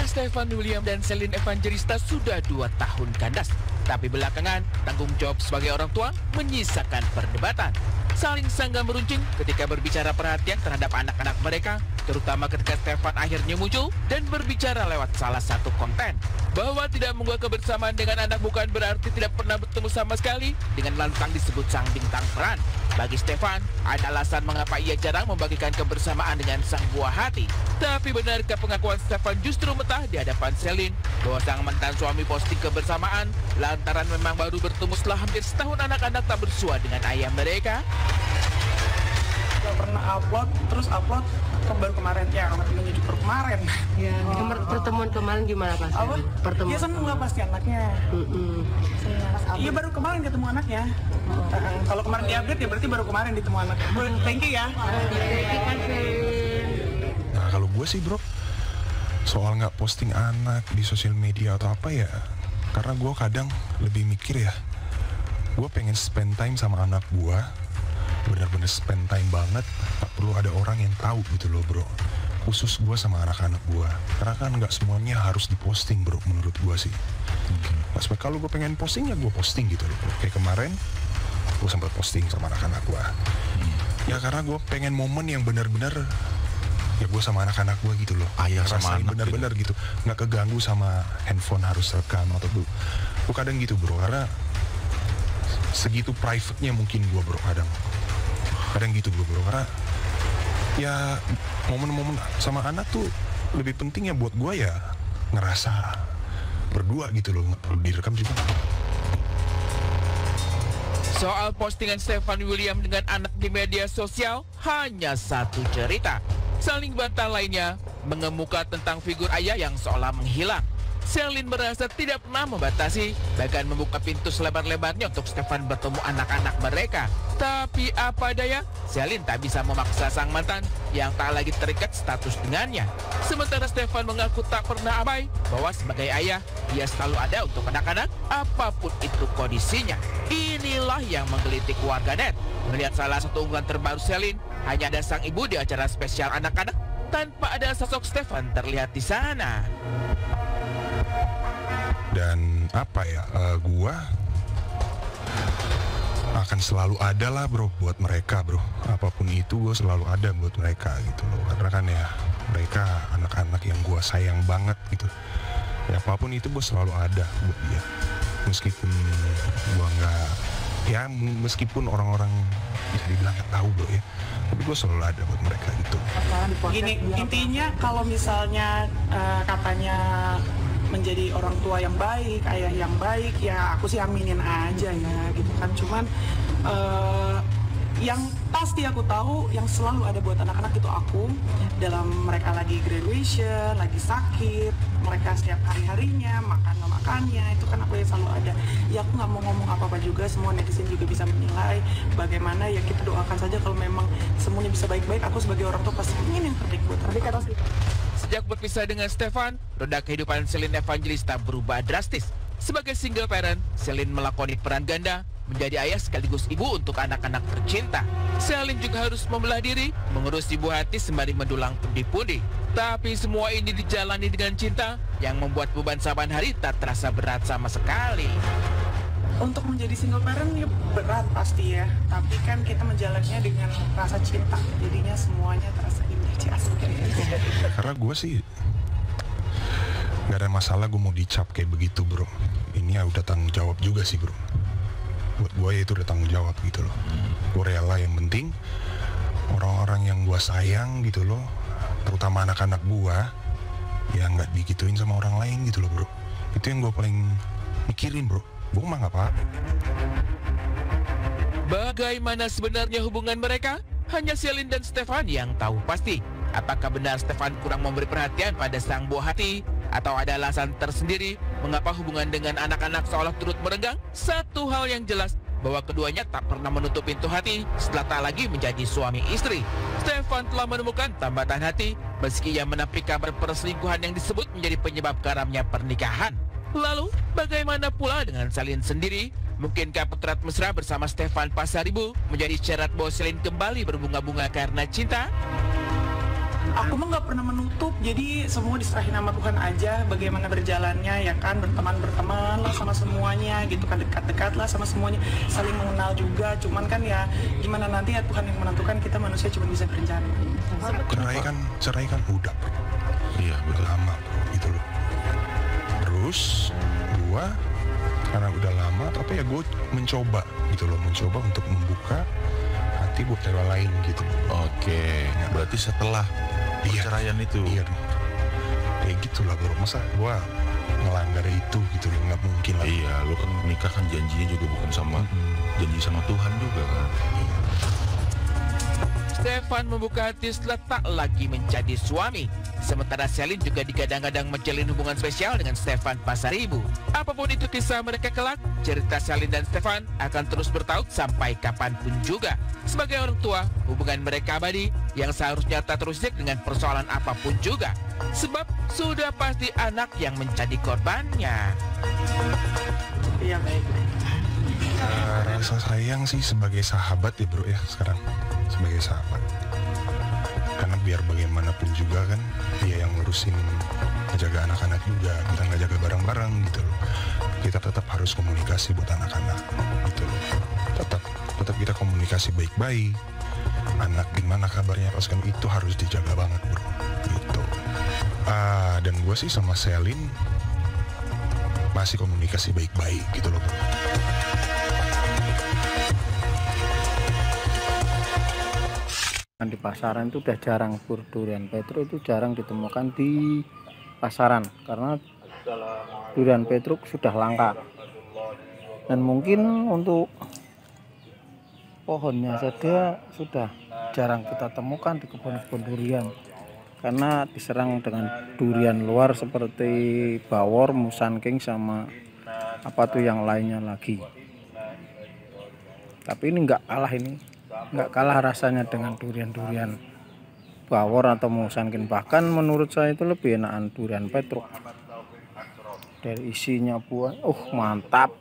Stefan William dan Celine Evangelista sudah 2 tahun kandas. Tapi belakangan, tanggung jawab sebagai orang tua menyisakan perdebatan. Saling sanggah meruncing ketika berbicara perhatian terhadap anak-anak mereka, terutama ketika Stefan akhirnya muncul dan berbicara lewat salah satu konten. Bahwa tidak menggugah kebersamaan dengan anak bukan berarti tidak pernah bertemu sama sekali, dengan lantang disebut sang bintang peran. Bagi Stefan, ada alasan mengapa ia jarang membagikan kebersamaan dengan sang buah hati. Tapi benarkah pengakuan Stefan justru metah di hadapan Celine bahwa sang mantan suami posting kebersamaan lantaran memang baru bertemu setelah hampir setahun anak-anak tak bersua dengan ayah mereka? Gak pernah upload, terus upload baru kemarin, ya temennya juga baru kemarin. Ya, pertemuan kemarin gimana Pak? Iya seneng lah pasti anaknya. Iya baru kemarin ketemu anaknya. Kalau kemarin diupdate ya berarti baru kemarin ditemu anaknya. Thank you ya. Nah kalau gue sih bro, soal nggak posting anak di sosial media atau apa ya, karena gue kadang lebih mikir ya, gue pengen spend time sama anak gue, benar-benar spend time banget, tak perlu ada orang yang tahu gitu loh bro, khusus gue sama anak-anak gue, karena kan nggak semuanya harus diposting bro, menurut gue sih. Kalau gue pengen posting ya gue posting gitu loh bro. Kayak kemarin gue sempat posting sama anak-anak gue, ya karena gue pengen momen yang benar-benar ya gue sama anak-anak gue gitu loh, ayah sama anak benar-benar gitu, nggak keganggu sama handphone harus rekam atau gue kadang gitu bro, karena segitu private-nya mungkin gue bro, kadang gitu bro, karena ya momen-momen sama anak tuh lebih penting ya buat gue ya ngerasa berdua gitu loh, nggak perlu direkam juga. Soal postingan Stefan William dengan anak di media sosial hanya satu cerita. Saling bantah lainnya mengemuka tentang figur ayah yang seolah menghilang. Celine merasa tidak pernah membatasi, bahkan membuka pintu selebar-lebarnya untuk Stefan bertemu anak-anak mereka. Tapi apa daya, Celine tak bisa memaksa sang mantan yang tak lagi terikat status dengannya. Sementara Stefan mengaku tak pernah abai bahwa sebagai ayah, ia selalu ada untuk anak-anak apapun itu kondisinya. Inilah yang menggelitik warganet. Melihat salah satu unggahan terbaru Celine, hanya ada sang ibu di acara spesial anak-anak tanpa ada sosok Stefan terlihat di sana. Dan apa ya, gua akan selalu ada lah bro buat mereka bro, apapun itu gue selalu ada buat mereka gitu loh, karena kan ya mereka anak-anak yang gua sayang banget gitu ya, apapun itu gue selalu ada buat dia, meskipun gua nggak ya, meskipun orang-orang bisa dibilang nggak tahu bro ya, tapi gue selalu ada buat mereka gitu. Gini, intinya kalau misalnya katanya menjadi orang tua yang baik, ayah yang baik, ya aku sih aminin aja ya gitu kan. Cuman yang pasti aku tahu yang selalu ada buat anak-anak itu aku, dalam mereka lagi graduation, lagi sakit, mereka setiap hari-harinya makan nggak makannya, itu kan aku yang selalu ada. Ya aku nggak mau ngomong apa-apa juga, semua netizen juga bisa menilai bagaimana, ya kita doakan saja kalau memang semuanya bisa baik-baik. Aku sebagai orang tua pasti ingin yang terbaik buat mereka. Sejak berpisah dengan Stefan, roda kehidupan Celine Evangelista berubah drastis. Sebagai single parent, Celine melakoni peran ganda, menjadi ayah sekaligus ibu untuk anak-anak tercinta. Celine juga harus membelah diri, mengurus ibu hati sembari mendulang pundi-pundi. Tapi semua ini dijalani dengan cinta, yang membuat beban saban hari tak terasa berat sama sekali. Untuk menjadi single parent ya berat pasti ya, tapi kan kita menjalannya dengan rasa cinta, jadinya semuanya terasa indah. Karena gue sih nggak ada masalah gue mau dicap kayak begitu bro, ini ya udah tanggung jawab juga sih bro, buat gue ya itu udah tanggung jawab gitu loh. Gue rela, yang penting orang-orang yang gue sayang gitu loh, terutama anak-anak gue, ya nggak digituin sama orang lain gitu loh bro. Itu yang gue paling mikirin bro, gue mah nggak apa-apa. Bagaimana sebenarnya hubungan mereka? Hanya Celine dan Stefan yang tahu pasti. Apakah benar Stefan kurang memberi perhatian pada sang buah hati? Atau ada alasan tersendiri mengapa hubungan dengan anak-anak seolah turut merenggang? Satu hal yang jelas, bahwa keduanya tak pernah menutup pintu hati setelah tak lagi menjadi suami istri. Stefan telah menemukan tambatan hati meski ia menampik kabar perselingkuhan yang disebut menjadi penyebab karamnya pernikahan. Lalu, bagaimana pula dengan Celine sendiri? Mungkinkah potret mesra bersama Stefan Pasaribu menjadi syarat bahwa Celine kembali berbunga-bunga karena cinta? Aku mah nggak pernah menutup, jadi semua diserahin sama Tuhan aja. Bagaimana berjalannya ya kan, berteman lah sama semuanya gitu kan, dekat-dekat lah sama semuanya, saling mengenal juga. Cuman kan ya gimana nanti ya Tuhan yang menentukan, kita manusia cuma bisa berencana. Cerai kan udah bro. Iya Udah betul. lama bro, gitu loh. Terus gua karena udah lama, tapi ya gue mencoba gitu loh, mencoba untuk membuka hati buat cewek lain gitu. Oke, berarti setelah Iya. perceraian itu. Iya dong. Kayak gitu lah bro, masa gua ngelanggar itu gitu loh, nggak mungkin lah. Iya, lu kan nikah kan janjinya juga bukan sama janji sama Tuhan juga kan. Iya. Stefan membuka hati setelah tak lagi menjadi suami. Sementara Selin juga digadang-gadang menjalin hubungan spesial dengan Stefan Pasaribu. Apapun itu kisah mereka kelak, cerita Selin dan Stefan akan terus bertaut sampai kapanpun juga. Sebagai orang tua, hubungan mereka abadi yang seharusnya tak terusik dengan persoalan apapun juga. Sebab sudah pasti anak yang menjadi korbannya. Iya baik. Rasa sayang sih sebagai sahabat ya bro ya sekarang, sebagai sahabat. Karena biar bagaimanapun juga kan dia yang ngurusin, ngejaga anak-anak juga, kita nggak jaga bareng-bareng gitu loh. Kita tetap harus komunikasi buat anak-anak gitu loh. Tetap kita komunikasi baik-baik. Anak gimana kabarnya pas kan itu harus dijaga banget bro gitu. Dan gue sih sama Selin masih komunikasi baik-baik gitu loh bro. Di pasaran itu udah jarang, durian petruk itu jarang ditemukan di pasaran karena durian petruk sudah langka, dan mungkin untuk pohonnya saja sudah jarang kita temukan di kebun-kebun durian karena diserang dengan durian luar seperti bawor, musangking, sama apa tuh yang lainnya lagi. Tapi ini nggak kalah rasanya dengan durian bawor atau musangking. Bahkan menurut saya itu lebih enakan durian petruk. Dari isinya buah, mantap.